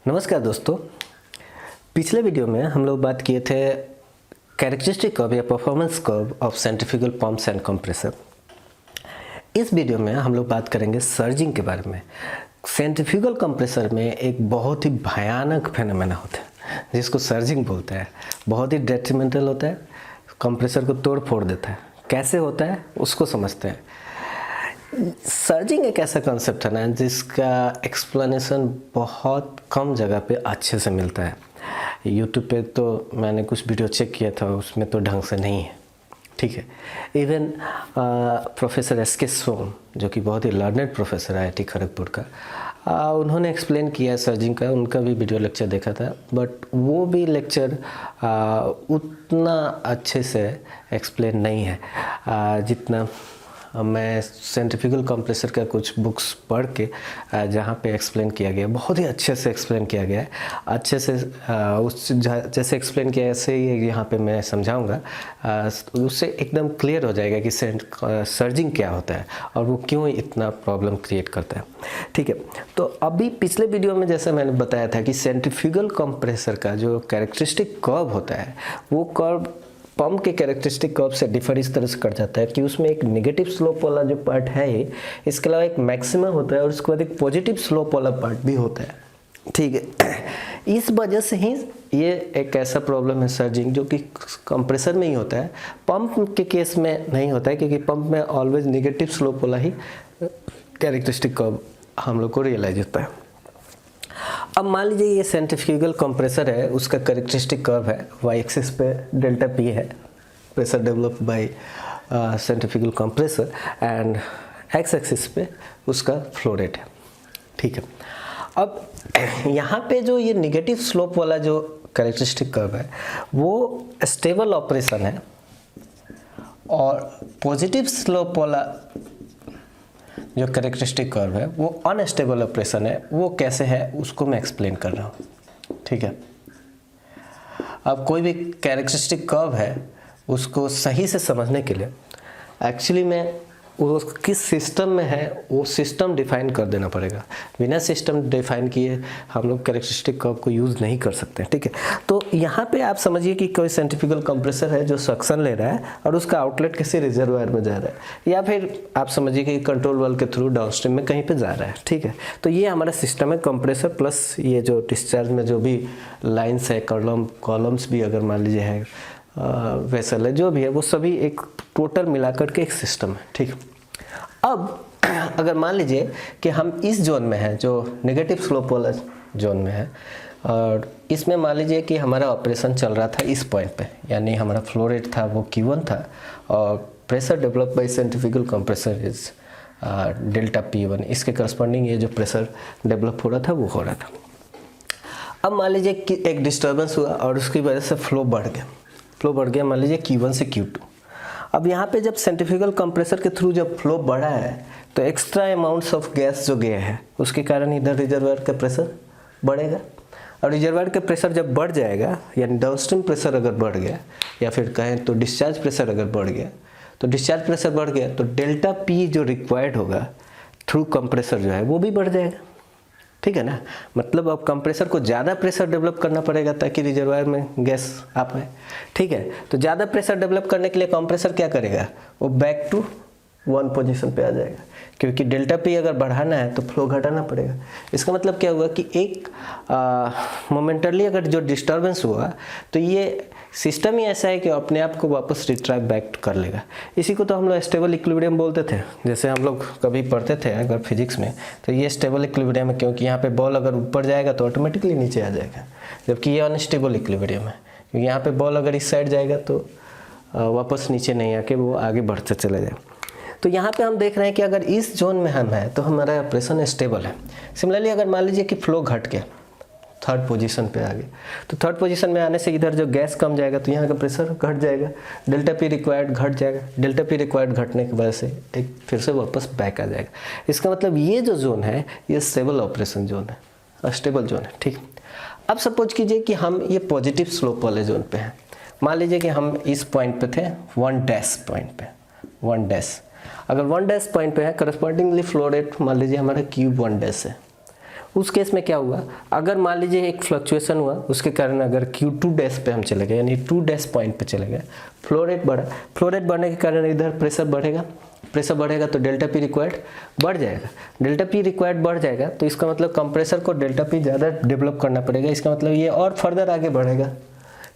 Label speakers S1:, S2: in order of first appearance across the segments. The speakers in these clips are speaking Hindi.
S1: नमस्कार दोस्तों। पिछले वीडियो में हम लोग बात किए थे कैरेक्टरिस्टिक कर्व या performance curve of centrifugal pumps and compressor. इस वीडियो में हम लोग बात करेंगे सर्जिंग के बारे में। सेंट्रीफ्यूगल कंप्रेसर में एक बहुत ही भयानक फेनोमेना होता है जिसको सर्जिंग बोलते हैं। बहुत ही डेट्रीमेंटल होता है, कंप्रेसर को तोड़ फोड़ देता है। कैसे होता है उसको समझते हैं। सर्जिंग एक ऐसा कंसेप्ट है ना जिसका एक्सप्लेनेशन बहुत कम जगह पे अच्छे से मिलता है। यूट्यूब पे तो मैंने कुछ वीडियो चेक किया था, उसमें तो ढंग से नहीं है, ठीक है। Even professor SK. सोम जो कि बहुत ही लर्नेड प्रोफेसर है IIT खड़गपुर का, उन्होंने एक्सप्लेन किया सर्जिंग का। उनका भी वीडियो लेक्चर देखा था, बट वो भी लेक्चर उतना अच्छे से एक्सप्लेन नहीं है जितना मैं सेंट्रीफ्यूगल कंप्रेसर का कुछ बुक्स पढ़ के जहाँ पे एक्सप्लेन किया गया, बहुत ही अच्छे से एक्सप्लेन किया गया है। अच्छे से उस जैसे एक्सप्लेन किया ऐसे ही यहाँ पे मैं समझाऊंगा। उससे एकदम क्लियर हो जाएगा कि सर्जिंग क्या होता है और वो क्यों इतना प्रॉब्लम क्रिएट करता है, ठीक है। तो अभी पिछले वीडियो में जैसे मैंने बताया था कि सेंट्रीफ्यूगल कंप्रेसर का जो कैरेक्टरिस्टिक कर्व होता है वो कर्व पंप के कैरेक्टरिस्टिक कर्व से डिफर इस तरह से कर जाता है कि उसमें एक नेगेटिव स्लोप वाला जो पार्ट है ही, इसके अलावा एक मैक्सिमम होता है और उसके बाद एक पॉजिटिव स्लोप वाला पार्ट भी होता है, ठीक है। इस वजह से ही ये एक ऐसा प्रॉब्लम है सर्जिंग जो कि कंप्रेसर में ही होता है, पंप के केस में नहीं होता है, क्योंकि पंप में ऑलवेज नेगेटिव स्लोप वाला ही कैरेक्टरिस्टिक कर्व हम लोग को रियलाइज होता है। अब मान लीजिए ये सेंट्रीफ्यूगल कंप्रेसर है, उसका कैरेक्टरिस्टिक कर्व है y एक्सिस पे डेल्टा P है, pressure develop by centrifugal compressor, and x axis पे उसका फ्लो रेट है, ठीक है। अब यहाँ पे जो ये नेगेटिव स्लोप वाला जो कैरेक्टरिस्टिक कर्व है वो स्टेबल ऑपरेशन है, और पॉजिटिव स्लोप वाला जो कैरेक्टरिस्टिक कर्व है वो अनस्टेबल ऑपरेशन है। वो कैसे है उसको मैं एक्सप्लेन कर रहा हूँ, ठीक है। अब कोई भी कैरेक्टरिस्टिक कर्व है उसको सही से समझने के लिए एक्चुअली में वो किस सिस्टम में है वो सिस्टम डिफाइन कर देना पड़ेगा। बिना सिस्टम डिफाइन किए हम लोग कैरेक्टरिस्टिक कर्व को यूज़ नहीं कर सकते, ठीक है। तो यहाँ पे आप समझिए कि कोई सेंट्रीफ्यूगल कंप्रेसर है जो सक्शन ले रहा है और उसका आउटलेट किसी रिजर्वायर में जा रहा है, या फिर आप समझिए कि कंट्रोल वाल्व के थ्रू डाउनस्ट्रीम में कहीं पे जा रहा है, ठीक है। तो ये हमारा सिस्टम है कंप्रेसर प्लस ये जो डिस्चार्ज में जो भी लाइन्स है, कॉलम्स भी अगर मान लीजिए है, वेसल है, जो भी है, वो सभी एक टोटल मिलाकर के एक सिस्टम है, ठीक। अब अगर मान लीजिए कि हम इस जोन में हैं जो नेगेटिव स्लोप वाला जोन में है, और इसमें मान लीजिए कि हमारा ऑपरेशन चल रहा था इस पॉइंट पे, यानी हमारा फ्लो रेट था वो Q1 था और pressure develop by centrifugal compressor is delta P1। इसके करस्पॉन्डिंग ये जो प्रेशर डेवलप हो रहा था वो हो रहा था। अब मान लीजिए कि एक डिस्टर्बेंस हुआ और उसकी वजह से फ्लो बढ़ गया मान लीजिए Q1 से Q2। अब यहाँ पे जब सेंट्रीफ्यूगल कंप्रेसर के थ्रू जब फ्लो बढ़ा है तो एक्स्ट्रा अमाउंट्स ऑफ गैस जो गया है उसके कारण इधर रिजर्वायर का प्रेशर बढ़ेगा, और रिजर्वायर का प्रेशर जब बढ़ जाएगा, यानी डाउनस्ट्रीम प्रेशर अगर बढ़ गया या फिर कहें तो डिस्चार्ज प्रेशर अगर बढ़ गया, तो डिस्चार्ज प्रेशर बढ़ गया तो डेल्टा P जो रिक्वायर्ड होगा थ्रू कंप्रेसर जो है वो भी बढ़ जाएगा, ठीक है ना। मतलब अब कंप्रेसर को ज़्यादा प्रेशर डेवलप करना पड़ेगा ताकि रिजर्वायर में गैस आ पाए, ठीक है। तो ज़्यादा प्रेशर डेवलप करने के लिए कंप्रेसर क्या करेगा, वो बैक टू 1 पोजीशन पे आ जाएगा, क्योंकि डेल्टा P अगर बढ़ाना है तो फ्लो घटाना पड़ेगा। इसका मतलब क्या हुआ कि एक मोमेंटली अगर जो डिस्टर्बेंस हुआ तो ये सिस्टम ही ऐसा है कि अपने आप को वापस रिट्रैक्ट बैक कर लेगा। इसी को तो हम लोग स्टेबल इक्विलिब्रियम बोलते थे, जैसे हम लोग कभी पढ़ते थे अगर फिजिक्स में, तो ये स्टेबल इक्विलिब्रियम है, क्योंकि यहाँ पे बॉल अगर ऊपर जाएगा तो ऑटोमेटिकली नीचे आ जाएगा, जबकि ये अनस्टेबल इक्विलिब्रियम है, क्योंकि यहाँ पे बॉल अगर इस साइड जाएगा तो वापस नीचे नहीं आके वो आगे बढ़ते चले जाए। तो यहाँ पे हम देख रहे हैं कि अगर इस जोन में हम हैं तो हमारा ऑपरेशन स्टेबल है। सिमिलरली अगर मान लीजिए कि फ्लो घट गया, थर्ड पोजीशन पे आ गया, तो थर्ड पोजीशन में आने से इधर जो गैस कम जाएगा तो यहाँ का प्रेशर घट जाएगा, डेल्टा P रिक्वायर्ड घट जाएगा, डेल्टा P रिक्वायर्ड घटने की वजह से एक फिर से वापस बैक आ जाएगा। इसका मतलब ये जो जोन है ये स्टेबल ऑपरेशन जोन है, स्टेबल जोन है, ठीक। अब सपोज कीजिए कि हम ये पॉजिटिव स्लोप वाले जोन पे हैं। मान लीजिए कि हम इस पॉइंट पे थे 1 डैश पॉइंट पे, 1 डैश, अगर 1 डैश पॉइंट पे है करस्पॉन्डिंगली फ्लो रेट मान लीजिए हमारा Q1 डैश है, उस केस में क्या हुआ, अगर मान लीजिए एक फ्लक्चुएशन हुआ, उसके कारण अगर Q2 डैश पे हम चले गए, यानी 2 डैश पॉइंट पे चले गए, फ्लो रेट बढ़ा, फ्लो रेट बढ़ने के कारण इधर प्रेशर बढ़ेगा, प्रेशर बढ़ेगा तो डेल्टा पी रिक्वायर्ड बढ़ जाएगा, डेल्टा पी रिक्वायर्ड बढ़ जाएगा तो इसका मतलब कंप्रेसर को डेल्टा पी ज़्यादा डेवलप करना पड़ेगा, इसका मतलब ये और फर्दर आगे बढ़ेगा,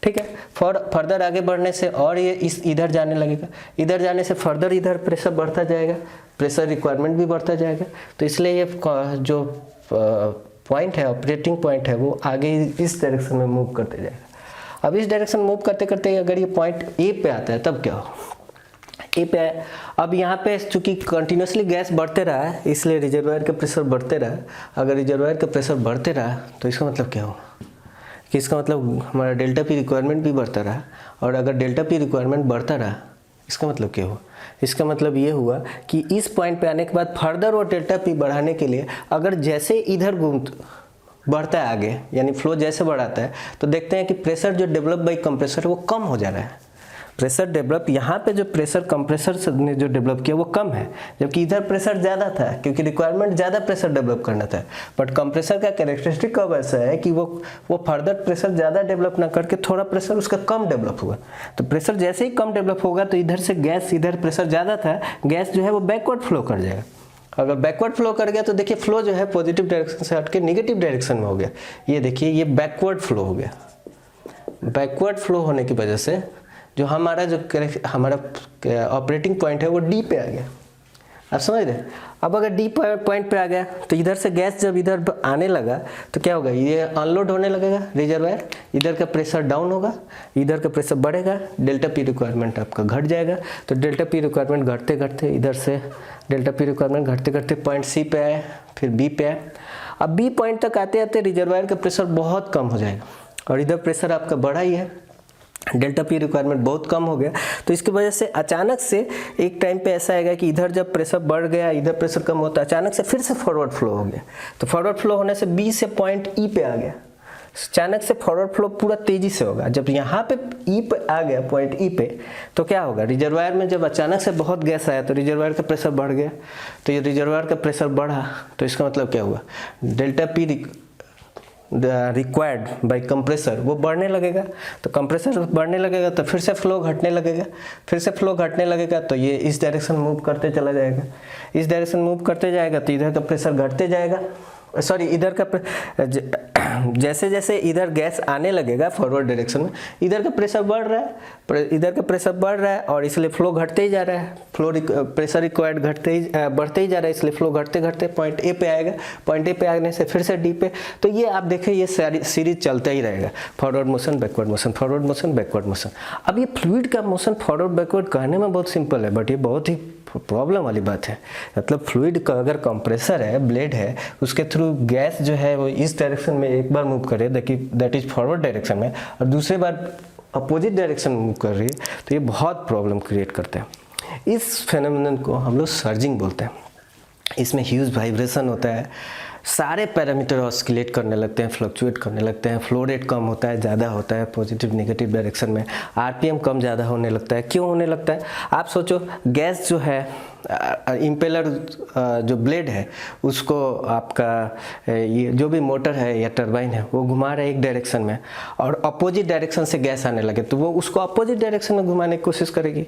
S1: ठीक है। फर्दर आगे बढ़ने से और ये इधर जाने लगेगा, इधर जाने से फर्दर इधर प्रेशर बढ़ता जाएगा, प्रेशर रिक्वायरमेंट भी बढ़ता जाएगा, तो इसलिए ये जो पॉइंट है, ऑपरेटिंग पॉइंट है, वो आगे इस डायरेक्शन में मूव करते जाएगा। अब इस डायरेक्शन मूव करते करते अगर ये पॉइंट ए पे आता है तब क्या हो, ए पे आए, अब यहाँ पे चूंकि कंटिन्यूसली गैस बढ़ते रहा है इसलिए रिजर्वायर का प्रेशर बढ़ते रहा, अगर रिजर्वायर का प्रेशर बढ़ते रहा तो इसका मतलब क्या हो कि इसका मतलब हमारा डेल्टा पी रिक्वायरमेंट भी बढ़ता रहा, और अगर डेल्टा पी रिक्वायरमेंट बढ़ता रहा इसका मतलब क्या हुआ, इसका मतलब ये हुआ कि इस पॉइंट पे आने के बाद फर्दर वो डेल्टा पी बढ़ाने के लिए अगर जैसे इधर बढ़ता है आगे, यानी फ्लो जैसे बढ़ाता है, तो देखते हैं कि प्रेशर जो डेवलप बाई कंप्रेसर वो कम हो जा रहा है। प्रेशर डेवलप यहाँ पे जो प्रेशर कंप्रेसर ने जो डेवलप किया वो कम है, जबकि इधर प्रेशर ज़्यादा था क्योंकि रिक्वायरमेंट ज़्यादा प्रेशर डेवलप करना था। बट कंप्रेसर का कैरेक्टरिस्टिक कब ऐसा है कि वो फर्दर प्रेशर ज़्यादा डेवलप ना करके थोड़ा प्रेशर उसका कम डेवलप हुआ, तो प्रेशर जैसे ही कम डेवलप होगा तो इधर से गैस, इधर प्रेशर ज़्यादा था, गैस जो है वो बैकवर्ड फ्लो कर जाएगा। अगर बैकवर्ड फ्लो कर गया तो देखिए फ्लो जो है पॉजिटिव डायरेक्शन से हट के निगेटिव डायरेक्शन में हो गया, ये देखिए ये बैकवर्ड फ्लो हो गया। बैकवर्ड फ्लो होने की वजह से जो हमारा ऑपरेटिंग पॉइंट है वो डी पे आ गया, आप समझ रहे। अब अगर डी पॉइंट पे आ गया तो इधर से गैस जब इधर आने लगा तो क्या होगा, ये अनलोड होने लगेगा रिजर्वायर, इधर का प्रेशर डाउन होगा, इधर का प्रेशर बढ़ेगा, डेल्टा पी रिक्वायरमेंट आपका घट जाएगा। तो डेल्टा पी रिक्वायरमेंट घटते घटते इधर से डेल्टा पी रिक्वायरमेंट घटते घटते पॉइंट सी पे आए, फिर बी पे आए। अब बी पॉइंट तक आते आते रिजर्वायर का प्रेशर बहुत कम हो जाएगा और इधर प्रेशर आपका बढ़ा ही है, डेल्टा पी रिक्वायरमेंट बहुत कम हो गया। तो इसकी वजह से अचानक से एक टाइम पे ऐसा आएगा कि इधर जब प्रेशर बढ़ गया, इधर प्रेशर कम होता है, अचानक से फिर से फॉरवर्ड फ्लो हो गया। तो फॉरवर्ड फ्लो होने से बी से पॉइंट ई पे आ गया, अचानक से फॉरवर्ड फ्लो पूरा तेजी से होगा। जब यहाँ पे ई पे आ गया, पॉइंट ई पे, तो क्या होगा, रिजर्वायर में जब अचानक से बहुत गैस आया तो रिजर्वायर का प्रेशर बढ़ गया। तो ये रिजर्वायर का प्रेशर बढ़ा तो इसका मतलब क्या हुआ, delta P required by compressor वो बढ़ने लगेगा। तो कंप्रेसर बढ़ने लगेगा तो फिर से फ्लो घटने लगेगा, फिर से फ्लो घटने लगेगा तो ये इस डायरेक्शन मूव करते चला जाएगा, इस डायरेक्शन मूव करते जाएगा तो इधर का प्रेशर घटते जाएगा, सॉरी इधर का जैसे जैसे इधर गैस आने लगेगा फॉरवर्ड डायरेक्शन में, इधर का प्रेशर बढ़ रहा है, इधर का प्रेशर बढ़ रहा है और इसलिए फ्लो घटते ही जा रहा है, प्रेशर रिक्वायर्ड बढ़ते ही जा रहा है, इसलिए फ्लो घटते घटते पॉइंट ए पे आएगा, पॉइंट ए पे आने से फिर से डी पे। तो ये आप देखें ये सारी सीरीज चलता ही रहेगा, forward motion backward motion, forward motion backward motion. अब ये फ्लूइड का मोशन फॉरवर्ड बैकवर्ड कहने में बहुत सिंपल है, बट ये बहुत ही प्रॉब्लम वाली बात है। मतलब फ्लूइड का अगर कंप्रेसर है, ब्लेड है, उसके थ्रू गैस जो है वो इस डायरेक्शन में एक बार मूव करे, दैट इज फॉरवर्ड डायरेक्शन में, और दूसरे बार अपोजिट डायरेक्शन में मूव कर रही है, तो ये बहुत प्रॉब्लम क्रिएट करता है। इस फेनोमेनन को हम लोग सर्जिंग बोलते हैं। इसमें ह्यूज वाइब्रेशन होता है, सारे पैरामीटर ऑस्किलेट करने लगते हैं, फ्लक्चुएट करने लगते हैं, फ्लो रेट कम होता है, ज़्यादा होता है पॉजिटिव नेगेटिव डायरेक्शन में, आरपीएम कम ज़्यादा होने लगता है। क्यों होने लगता है, आप सोचो गैस जो है इम्पेलर जो ब्लेड है उसको आपका ये जो भी मोटर है या टरबाइन है वो घुमा रहा है एक डायरेक्शन में, और अपोजिट डायरेक्शन से गैस आने लगे तो वो उसको अपोजिट डायरेक्शन में घुमाने की कोशिश करेगी।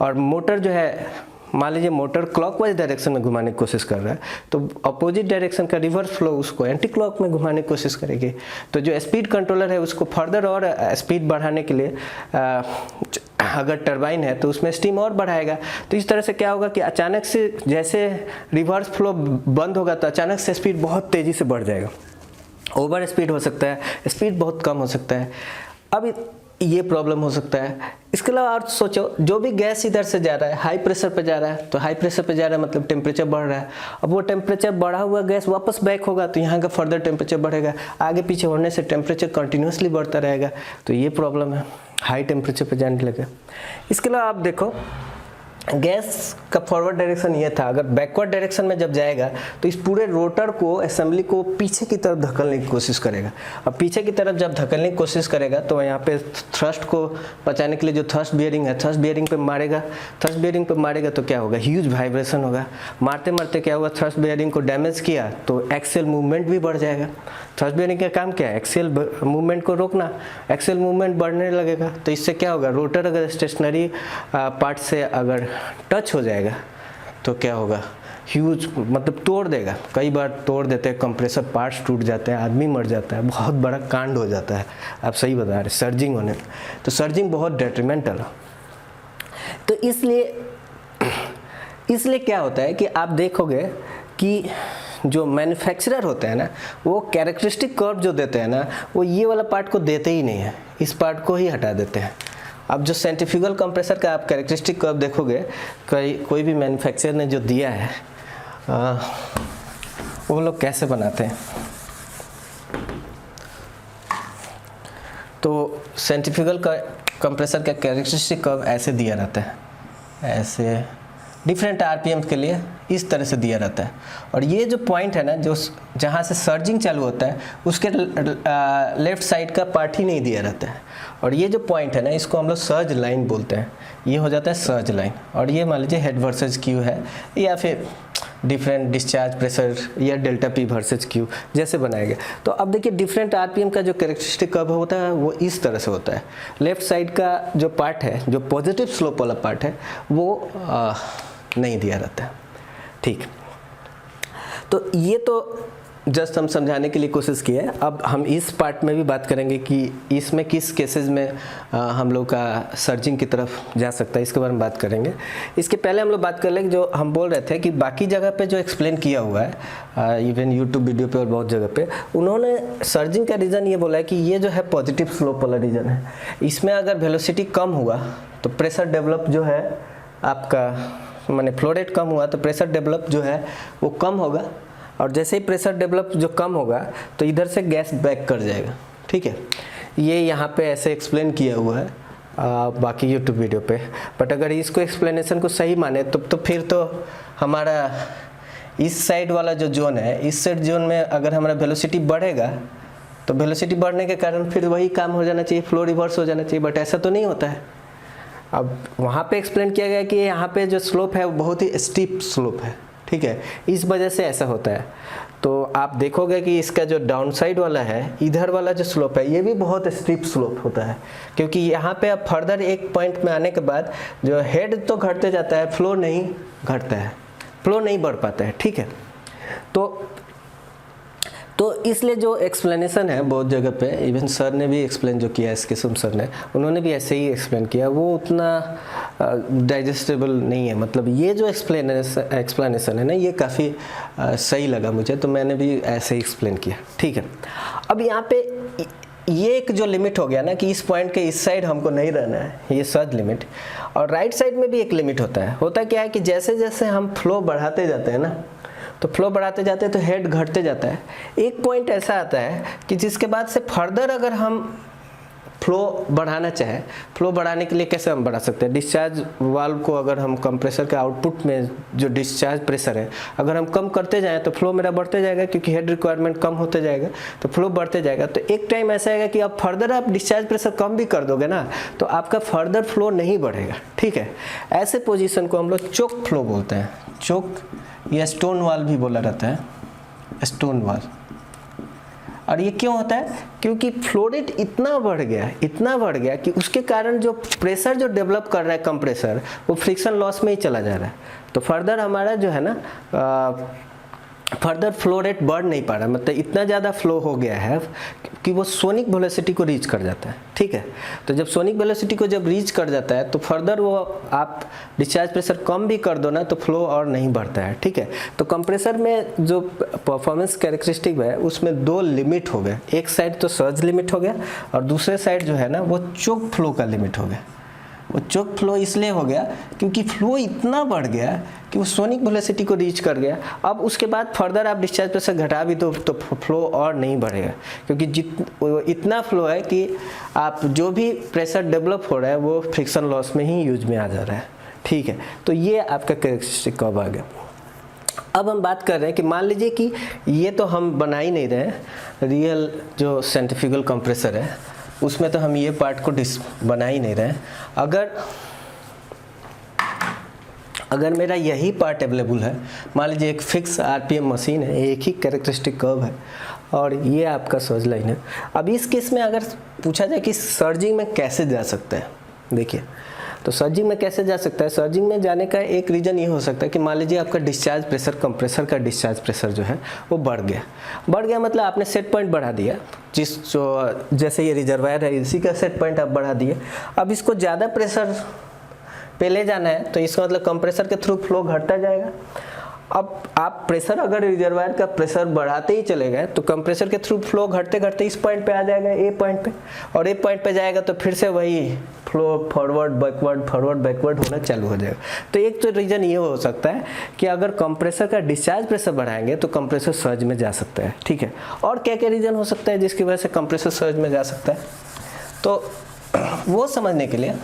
S1: और मोटर जो है, मान लीजिए मोटर क्लॉकवाइज डायरेक्शन में घुमाने की कोशिश कर रहा है तो अपोजिट डायरेक्शन का रिवर्स फ्लो उसको एंटी क्लॉक में घुमाने की कोशिश करेगी। तो जो स्पीड कंट्रोलर है उसको फर्दर और स्पीड बढ़ाने के लिए अगर टरबाइन है तो उसमें स्टीम और बढ़ाएगा। तो इस तरह से क्या होगा कि अचानक से जैसे रिवर्स फ्लो बंद होगा तो अचानक से स्पीड बहुत तेज़ी से बढ़ जाएगा, ओवर स्पीड हो सकता है, स्पीड बहुत कम हो सकता है। अब ये प्रॉब्लम हो सकता है। इसके अलावा और सोचो, जो भी गैस इधर से जा रहा है हाई प्रेशर पे जा रहा है, तो हाई प्रेशर पे जा रहा है मतलब टेम्परेचर बढ़ रहा है। अब वो टेम्परेचर बढ़ा हुआ गैस वापस बैक होगा तो यहाँ का फर्दर टेम्परेचर बढ़ेगा, आगे पीछे होने से टेम्परेचर कंटिन्यूसली बढ़ता रहेगा। तो ये प्रॉब्लम है, हाई टेम्परेचर पे जाने लगे। इसके अलावा आप देखो गैस का फॉरवर्ड डायरेक्शन ये था, अगर बैकवर्ड डायरेक्शन में जब जाएगा तो इस पूरे रोटर को, असेंबली को पीछे की तरफ धकेलने की कोशिश करेगा। अब पीछे की तरफ जब धकेलने की कोशिश करेगा तो यहाँ पे थ्रस्ट को बचाने के लिए जो थ्रस्ट बियरिंग है, थ्रस्ट बियरिंग पे मारेगा। थ्रस्ट बियरिंग पे मारेगा तो क्या होगा, ह्यूज वाइब्रेशन होगा। मारते मारते क्या होगा, थ्रस्ट बियरिंग को डैमेज किया तो एक्सियल मूवमेंट भी बढ़ जाएगा। थ्रस्ट बियरिंग का काम क्या है, एक्सियल मूवमेंट को रोकना। एक्सियल मूवमेंट बढ़ने लगेगा तो इससे क्या होगा, रोटर अगर स्टेशनरी पार्ट से अगर टच हो जाएगा तो क्या होगा, ह्यूज मतलब तोड़ देगा। कई बार तोड़ देते हैं, कंप्रेसर पार्ट्स टूट जाते हैं, आदमी मर जाता है, बहुत बड़ा कांड हो जाता है। आप सही बता रहे, सर्जिंग होने, तो सर्जिंग बहुत डेट्रीमेंटल है। तो इसलिए क्या होता है कि आप देखोगे कि जो मैन्युफैक्चरर होते हैं ना, वो कैरेक्टरिस्टिक कर्व जो देते हैं ना, वो ये वाला पार्ट को देते ही नहीं है, इस पार्ट को ही हटा देते हैं। अब जो सेंट्रीफ्यूगल कंप्रेसर का आप कैरेक्टरिस्टिक कर्व देखोगे, कोई भी मैन्युफैक्चरर ने जो दिया है वो लोग कैसे बनाते हैं, तो सेंट्रीफ्यूगल का कंप्रेसर का कैरेक्टरिस्टिक कर्व ऐसे दिया रहता है, ऐसे डिफरेंट आरपीएम के लिए इस तरह से दिया रहता है। और ये जो पॉइंट है ना, जो जहाँ से सर्जिंग चालू होता है उसके लेफ्ट साइड का पार्ट ही नहीं दिया रहता है। और ये जो पॉइंट है ना, इसको हम लोग सर्ज लाइन बोलते हैं, ये हो जाता है सर्ज लाइन। और ये मान लीजिए हेड वर्सेज क्यू है, या फिर डिफरेंट डिस्चार्ज प्रेशर या डेल्टा पी वर्सेज क्यू जैसे बनाएगा। तो अब देखिए डिफरेंट आरपीएम का जो कैरेक्टरिस्टिक कर्व होता है वो इस तरह से होता है। लेफ्ट साइड का जो पार्ट है, जो पॉजिटिव स्लोप वाला पार्ट है, वो नहीं दिया रहता है। ठीक, तो ये तो जस्ट हम समझाने के लिए कोशिश की है। अब हम इस पार्ट में भी बात करेंगे कि इसमें किस केसेस में हम लोग का सर्जिंग की तरफ जा सकता है, इसके बारे में बात करेंगे। इसके पहले हम लोग बात कर लेंगे, जो हम बोल रहे थे कि बाकी जगह पे जो एक्सप्लेन किया हुआ है, इवन यूट्यूब वीडियो पे और बहुत जगह पे, उन्होंने सर्जिंग का रीज़न ये बोला है कि ये जो है पॉजिटिव स्लोप वाला रीज़न है। इसमें अगर वेलोसिटी कम हुआ तो प्रेशर डेवलप जो है आपका, माने फ्लो रेट कम हुआ तो प्रेशर डेवलप जो है वो कम होगा। और जैसे ही प्रेशर डेवलप जो कम होगा तो इधर से गैस बैक कर जाएगा। ठीक है, ये यहाँ पे ऐसे एक्सप्लेन किया हुआ है बाकी यूट्यूब वीडियो पे। बट अगर इसको एक्सप्लेनेशन को सही माने तो फिर तो हमारा इस साइड वाला जो जोन है, इस साइड जोन में अगर हमारा वेलोसिटी बढ़ेगा तो वेलोसिटी बढ़ने के कारण फिर वही काम हो जाना चाहिए, फ्लो रिवर्स हो जाना चाहिए। बट ऐसा तो नहीं होता है। अब वहाँ पे एक्सप्लेन किया गया कि यहाँ पे जो स्लोप है वो बहुत ही स्टीप स्लोप है। ठीक है, इस वजह से ऐसा होता है। तो आप देखोगे कि इसका जो डाउन साइड वाला है, इधर वाला जो स्लोप है, ये भी बहुत स्टीप स्लोप होता है, क्योंकि यहाँ पे अब फर्दर एक पॉइंट में आने के बाद जो हेड तो घटते जाता है, फ्लो नहीं घटता है, फ्लो नहीं बढ़ पाता है। ठीक है, तो इसलिए जो एक्सप्लेनेशन है बहुत जगह पे, इवन सर ने भी एक्सप्लेन जो किया, एस किस्म सर ने, उन्होंने भी ऐसे ही एक्सप्लेन किया, वो उतना डाइजेस्टेबल नहीं है। मतलब ये जो एक्सप्लेनेशन है ना, ये काफ़ी सही लगा मुझे, तो मैंने भी ऐसे ही एक्सप्लेन किया। ठीक है, अब यहाँ पे ये एक जो लिमिट हो गया ना कि इस पॉइंट के इस साइड हमको नहीं रहना है, ये सर्ज लिमिट। और राइट साइड में भी एक लिमिट होता है। होता क्या है कि जैसे जैसे हम फ्लो बढ़ाते जाते हैं ना, तो फ्लो बढ़ाते जाते हैं तो हेड घटते जाता है। एक पॉइंट ऐसा आता है कि जिसके बाद से फर्दर अगर हम फ्लो बढ़ाना चाहें, फ्लो बढ़ाने के लिए कैसे हम बढ़ा सकते हैं, डिस्चार्ज वाल्व को अगर हम कंप्रेसर के आउटपुट में जो डिस्चार्ज प्रेशर है अगर हम कम करते जाएं तो फ्लो मेरा बढ़ते जाएगा, क्योंकि हेड रिक्वायरमेंट कम होते जाएगा तो फ्लो बढ़ते जाएगा। तो एक टाइम ऐसा आएगा कि अब फर्दर आप डिस्चार्ज प्रेशर कम भी कर दोगे ना तो आपका फर्दर फ्लो नहीं बढ़ेगा। ठीक है, ऐसे पोजीशन को हम लोग चोक फ्लो बोलते हैं। चोक या स्टोन वाल भी बोला रहता है, स्टोन वाल। और ये क्यों होता है, क्योंकि फ्लो रेट इतना बढ़ गया कि उसके कारण जो प्रेशर जो डेवलप कर रहा है कंप्रेसर, वो फ्रिक्शन लॉस में ही चला जा रहा है। तो फर्दर हमारा जो है ना फर्दर फ्लो रेट बढ़ नहीं पा रहा, मतलब इतना ज़्यादा फ्लो हो गया है कि वो सोनिक वेलोसिटी को रीच कर जाता है। ठीक है, तो जब सोनिक वेलोसिटी को जब रीच कर जाता है तो फर्दर वो आप डिस्चार्ज प्रेशर कम भी कर दो ना तो फ्लो और नहीं बढ़ता है। ठीक है, तो कंप्रेसर में जो परफॉर्मेंस कैरेक्टरिस्टिक है उसमें दो लिमिट हो गए, एक साइड तो सर्ज लिमिट हो गया और दूसरे साइड जो है ना वो चोक फ्लो का लिमिट हो गया। वो चोक फ्लो इसलिए हो गया क्योंकि फ्लो इतना बढ़ गया कि वो सोनिक वेलोसिटी को रीच कर गया। अब उसके बाद फर्दर आप डिस्चार्ज प्रेशर घटा भी तो फ्लो और नहीं बढ़ेगा, क्योंकि इतना फ्लो है कि आप जो भी प्रेशर डेवलप हो रहा है वो फ्रिक्शन लॉस में ही यूज में आ जा रहा है। ठीक है, तो ये आपका कैरेक्टरिस्टिक कर्व आ गया। अब हम बात कर रहे हैं कि मान लीजिए कि ये तो हम बना ही नहीं रहे, रियल जो सेंट्रीफ्यूगल कंप्रेसर है उसमें तो हम ये पार्ट को बना ही नहीं रहे। अगर मेरा यही पार्ट अवेलेबल है, मान लीजिए एक फिक्स आरपीएम मशीन है, एक ही कैरेक्टरिस्टिक कर्व है और ये आपका सर्ज लाइन है। अब इस केस में अगर पूछा जाए कि सर्जिंग में कैसे जा सकता है, देखिए तो सर्जिंग में कैसे जा सकता है। सर्जिंग में जाने का एक रीज़न ये हो सकता है कि मान लीजिए आपका डिस्चार्ज प्रेशर, कंप्रेसर का डिस्चार्ज प्रेशर जो है वो बढ़ गया मतलब आपने सेट पॉइंट बढ़ा दिया, जैसे ये रिजर्वायर है इसी का सेट पॉइंट आप बढ़ा दिए। अब इसको ज़्यादा प्रेशर पे ले जाना है तो इसका मतलब कंप्रेसर के थ्रू फ्लो घटता जाएगा। अब आप प्रेशर, अगर रिजर्वायर का प्रेशर बढ़ाते ही चले गए तो कंप्रेसर के थ्रू फ्लो घटते घटते इस पॉइंट पे आ जाएगा, ए पॉइंट पे, और ए पॉइंट पे जाएगा तो फिर से वही फ्लो फॉरवर्ड बैकवर्ड होना चालू हो जाएगा। तो एक तो रीज़न ये हो सकता है कि अगर कंप्रेसर का डिस्चार्ज प्रेशर बढ़ाएंगे तो कंप्रेसर सर्ज में जा सकता है, ठीक है। और क्या क्या रीज़न हो सकता है जिसकी वजह से कंप्रेसर सर्ज में जा सकता है, तो वो समझने के लिए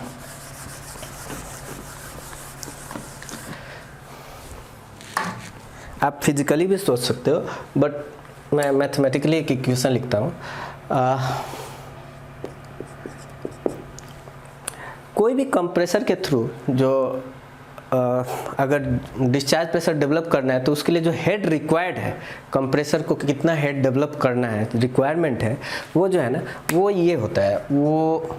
S1: आप फिजिकली भी सोच सकते हो, बट मैं मैथमेटिकली एक इक्वेशन लिखता हूँ। कोई भी कंप्रेसर के थ्रू जो अगर डिस्चार्ज प्रेशर डेवलप करना है तो उसके लिए जो हेड रिक्वायर्ड है, कंप्रेसर को कितना हेड डेवलप करना है, रिक्वायरमेंट है, वो जो है ना वो ये होता है, वो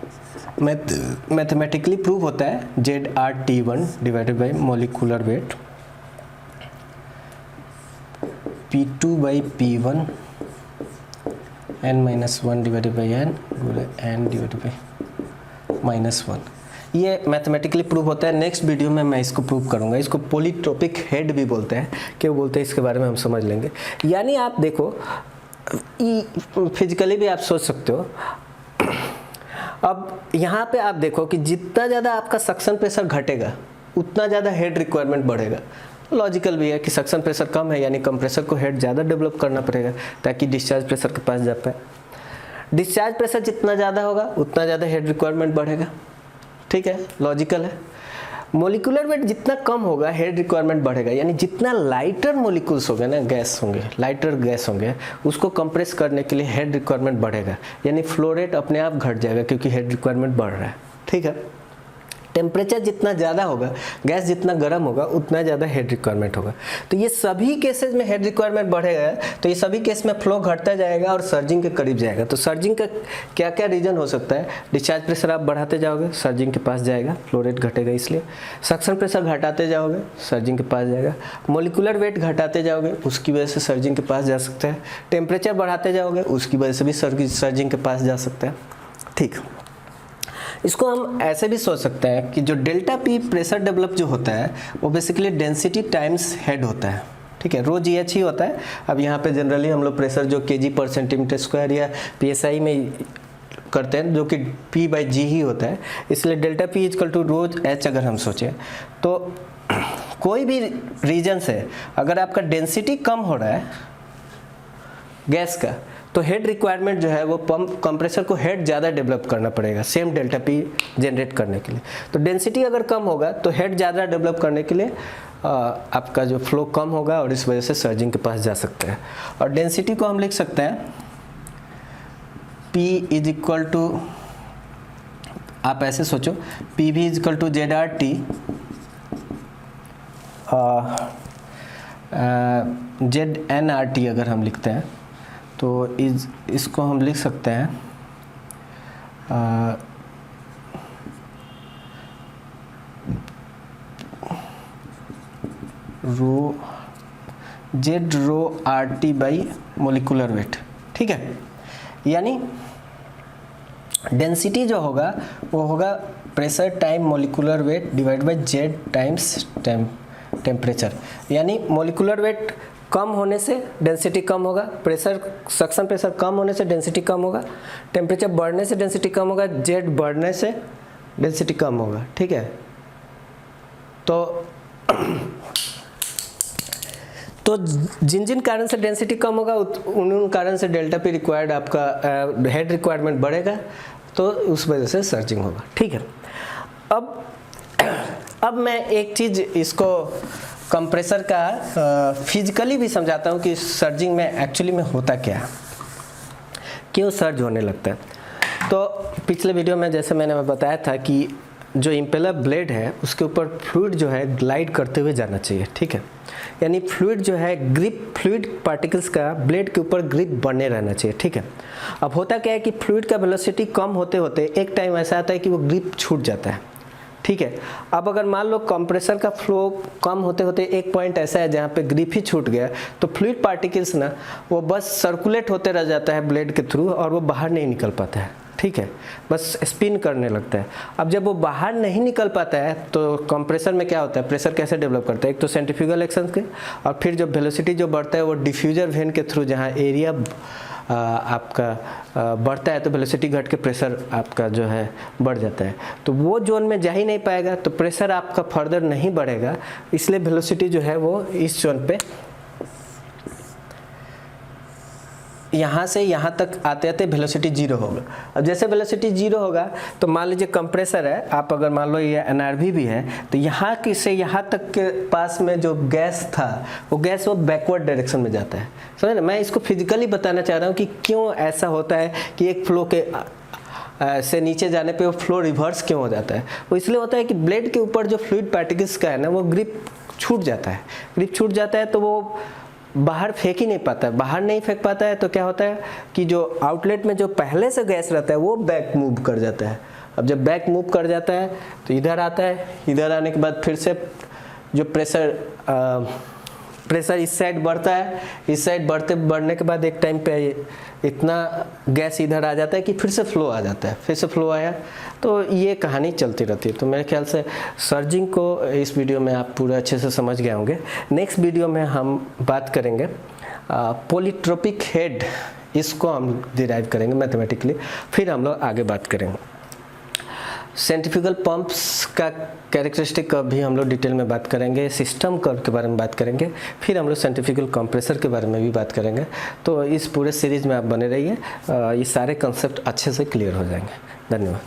S1: मैथमेटिकली प्रूव होता है ZRT1 divided by molecular weight P2 by P1 n-1 divided by n divided by -1। ये मैथमेटिकली प्रूव होता है। नेक्स्ट वीडियो में मैं इसको प्रूव करूंगा। इसको पॉलीट्रोपिक हेड भी बोलते हैं, क्यों बोलते हैं इसके बारे में हम समझ लेंगे। यानी आप देखो, फिजिकली भी आप सोच सकते हो। अब यहाँ पे आप देखो कि जितना ज़्यादा आपका सक्शन प्रेशर घटेगा उतना ज़्यादा हेड रिक्वायरमेंट बढ़ेगा। लॉजिकल भी है कि सक्शन प्रेशर कम है, यानी कंप्रेसर को हेड ज़्यादा डेवलप करना पड़ेगा ताकि डिस्चार्ज प्रेशर के पास जा पाए। डिस्चार्ज प्रेशर जितना ज़्यादा होगा उतना ज़्यादा हेड रिक्वायरमेंट बढ़ेगा, ठीक है, लॉजिकल है। मोलिकुलर वेट जितना कम होगा हेड रिक्वायरमेंट बढ़ेगा, यानी जितना लाइटर मोलिकुल्स होंगे ना, गैस होंगे, लाइटर गैस होंगे, उसको कंप्रेस करने के लिए हेड रिक्वायरमेंट बढ़ेगा, यानी फ्लो रेट अपने आप घट जाएगा क्योंकि हेड रिक्वायरमेंट बढ़ रहा है, ठीक है। टेम्परेचर जितना ज़्यादा होगा, गैस जितना गर्म होगा उतना ज़्यादा हेड रिक्वायरमेंट होगा। तो ये सभी केसेस में हेड रिक्वायरमेंट बढ़ेगा, तो ये सभी केस में फ्लो घटता जाएगा और सर्जिंग के करीब जाएगा। तो सर्जिंग का क्या क्या रीजन हो सकता है? डिस्चार्ज प्रेशर आप बढ़ाते जाओगे, सर्जिंग के पास जाएगा, फ्लो रेट घटेगा इसलिए। सक्शन प्रेशर घटाते जाओगे, सर्जिंग के पास जाएगा। मोलिकुलर वेट घटाते जाओगे, उसकी वजह से सर्जिंग के पास जा सकता है। टेम्परेचर बढ़ाते जाओगे, उसकी वजह से भी सर्जिंग के पास जा सकता है, ठीक। इसको हम ऐसे भी सोच सकते हैं कि जो डेल्टा पी प्रेशर डेवलप जो होता है वो बेसिकली डेंसिटी टाइम्स हेड होता है, ठीक है, रो GH ही होता है। अब यहाँ पे जनरली हम लोग प्रेशर जो kg/cm² या PSI में करते हैं जो कि P/G ही होता है, इसलिए delta P equal to rho H अगर हम सोचें तो कोई भी रीजन से अगर आपका डेंसिटी कम हो रहा है गैस का तो हेड रिक्वायरमेंट जो है वो पंप कंप्रेसर को हेड ज़्यादा डेवलप करना पड़ेगा सेम डेल्टा पी जनरेट करने के लिए। तो डेंसिटी अगर कम होगा तो हेड ज़्यादा डेवलप करने के लिए आपका जो फ्लो कम होगा और इस वजह से सर्जिंग के पास जा सकता है। और डेंसिटी को हम लिख सकते हैं P इज इक्वल टू, आप ऐसे सोचो, PV is equal to ZRT ZnRT अगर हम लिखते हैं तो इसको हम लिख सकते हैं रो RT बाई मोलिकुलर वेट, ठीक है। यानी डेंसिटी जो होगा वो होगा pressure time molecular weight divide by Z times temperature. यानी मोलिकुलर वेट कम होने से डेंसिटी कम होगा, प्रेशर सक्शन प्रेशर कम होने से डेंसिटी कम होगा, टेम्परेचर बढ़ने से डेंसिटी कम होगा, Z बढ़ने से डेंसिटी कम होगा, ठीक है। तो जिन जिन कारण से डेंसिटी कम होगा उन कारण से डेल्टा पी रिक्वायर्ड आपका हेड रिक्वायरमेंट बढ़ेगा, तो उस वजह से सर्जिंग होगा, ठीक है। अब अब मैं एक चीज़ इसको कंप्रेसर का फिजिकली भी समझाता हूँ कि सर्जिंग में एक्चुअली में होता क्या है, क्यों सर्ज होने लगता है। तो पिछले वीडियो में जैसे मैंने बताया था कि जो इम्पेलर ब्लेड है उसके ऊपर फ्लूइड जो है ग्लाइड करते हुए जाना चाहिए, ठीक है। यानी फ्लूइड जो है ग्रिप, फ्लूइड पार्टिकल्स का ब्लेड के ऊपर ग्रिप बने रहना चाहिए, ठीक है। अब होता क्या है कि फ्लूइड का वेलोसिटी कम होते होते एक टाइम ऐसा आता है कि वो ग्रिप छूट जाता है, ठीक है। अब अगर मान लो कंप्रेसर का फ्लो कम होते होते एक पॉइंट ऐसा है जहाँ पे ग्रिप ही छूट गया, तो फ्लूइड पार्टिकल्स ना वो बस सर्कुलेट होते रह जाता है ब्लेड के थ्रू और वो बाहर नहीं निकल पाता है, ठीक है, बस स्पिन करने लगता है। अब जब वो बाहर नहीं निकल पाता है तो कंप्रेसर में क्या होता है, प्रेशर कैसे डेवलप करता है, एक तो सेंट्रीफ्यूगल एक्शन के, और फिर जो वेलोसिटी जो बढ़ता है वो डिफ्यूजर वेन के थ्रू, जहाँ एरिया आपका बढ़ता है तो वेलोसिटी घट के प्रेशर आपका जो है बढ़ जाता है। तो वो जोन में जा ही नहीं पाएगा तो प्रेशर आपका फर्दर नहीं बढ़ेगा, इसलिए वेलोसिटी जो है वो इस जोन पे यहाँ से यहाँ तक आते आते वेलोसिटी जीरो होगा। अब जैसे वेलोसिटी जीरो होगा तो मान लीजिए कंप्रेसर है, आप अगर मान लो ये एनआरवी भी है, तो यहाँ की से यहाँ तक के पास में जो गैस था वो गैस वो बैकवर्ड डायरेक्शन में जाता है, समझ ना। मैं इसको फिजिकली बताना चाह रहा हूँ कि क्यों ऐसा होता है कि एक फ्लो के से नीचे जाने पे वो फ्लो रिवर्स क्यों हो जाता है। वो इसलिए होता है कि ब्लेड के ऊपर जो फ्लूइड पार्टिकल्स का है ना वो ग्रिप छूट जाता है, ग्रिप छूट जाता है तो वो बाहर फेंक ही नहीं पाता है। बाहर नहीं फेंक पाता है तो क्या होता है कि जो आउटलेट में जो पहले से गैस रहता है वो बैक मूव कर जाता है। अब जब बैक मूव कर जाता है तो इधर आता है, इधर आने के बाद फिर से जो प्रेशर इस साइड बढ़ता है, इस साइड बढ़ने के बाद एक टाइम पे इतना गैस इधर आ जाता है कि फिर से फ्लो आ जाता है, फिर से फ्लो आया, तो ये कहानी चलती रहती है। तो मेरे ख्याल से सर्जिंग को इस वीडियो में आप पूरे अच्छे से समझ गए होंगे। नेक्स्ट वीडियो में हम बात करेंगे पॉलीट्रोपिक हेड, इसको हम डिराइव करेंगे मैथमेटिकली, फिर हम लोग आगे बात करेंगे। सेंट्रीफ्यूगल पंप्स का कैरेक्टरिस्टिक का भी हम लोग डिटेल में बात करेंगे, सिस्टम कर्व के बारे में बात करेंगे, फिर हम लोग सेंट्रीफ्यूगल कंप्रेसर के बारे में भी बात करेंगे। तो इस पूरे सीरीज में आप बने रहिए, ये सारे कंसेप्ट अच्छे से क्लियर हो जाएंगे। धन्यवाद।